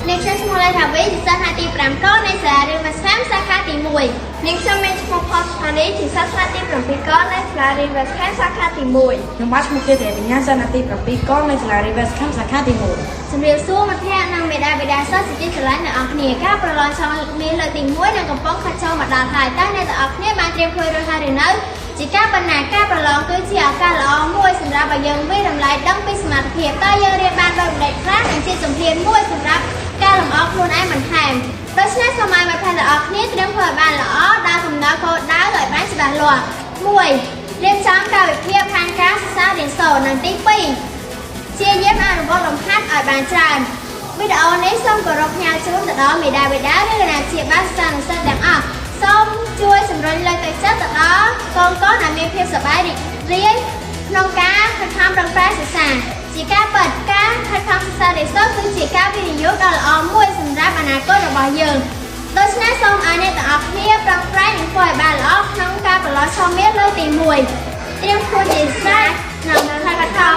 អ្នកខ្ញុំឈ្មោះឡៃថាវីជាសិស្សថ្នាក់ទី5កនៃសាលារៀនវ៉ាស្ខាមសាខាទី1អ្នកខ្ញុំមានឈ្មោះផតស្ថានីជាសិស្សថ្នាក់ទី7កនៃសាលារៀនវ៉ាស្ខាមសាខាទី1ខ្ញុំបាទឈ្មោះគេទេបញ្ញាសិស្សថ្នាក់ទី7កនៃសាលារៀនវ៉ាស្ខាមសាខាទី1ជំរាបសួរមិត្តភ័ក្តិនិងមេដាបេដាសិស្សជាទីស្រឡាញ់អ្នកនរគ្នាការប្រឡងឆ្លងមានលើកទី1និងកំពុងខិតចូលមកដល់ហើយតើអ្នកទាំងអស់គ្នាបានត្រៀមខ្លួនរួចហើយឬនៅជាការបណ្ណាការប្រឡងគឺជាឱកាសល្អមួយសម្រាប់ឲ្យយើងវិរំលែកដឹងពីសមត្ថភាពតើយើងរៀនបានដោយម្ដេចខ្លះនិងជាជំហានមួយសម្រាប់ការលម្អខ្លួនឯងបន្ថែមដូច្នេះសូមឲ្យមិត្តភ័ក្តិទាំងអស់គ្នាត្រៀមខ្លួនឲ្យបានល្អដល់កំណត់គោលដៅឲ្យបានច្បាស់លាស់1រៀបចំកាលវិភាគផែនការសិក្សារៀនសូត្រនិងទី2ជាយាមអនុវត្តលំហាត់ឲ្យបានច្រើនវីដេអូនេះសូមគោរពផ្ញើជូនទៅដល់មេដាបេដាឬគណៈជាបាលសិស្សនិស្សិតទាំងអស់សូមជួយសម្រុញលើកទឹកចិត្តទៅដល់កូនដែលមានភាពសប្បាយរីករាយក្នុងការខិតខំប្រឹងប្រែងសិក្សាជាការពិតការខិតខំសិក្សារៀនសូត្រគឺជាការវិនិយោគដ៏ល្អមួយសម្រាប់អនាគតរបស់យើងដូច្នេះសូមឲ្យអ្នកទាំងអស់គ្នាប្រឹងប្រែងនិងធ្វើឲ្យបានល្អក្នុងការប្រឡងឆ្លងមានលើកទី1ត្រៀមខ្លួនជាស្រេចក្នុងខិតខំ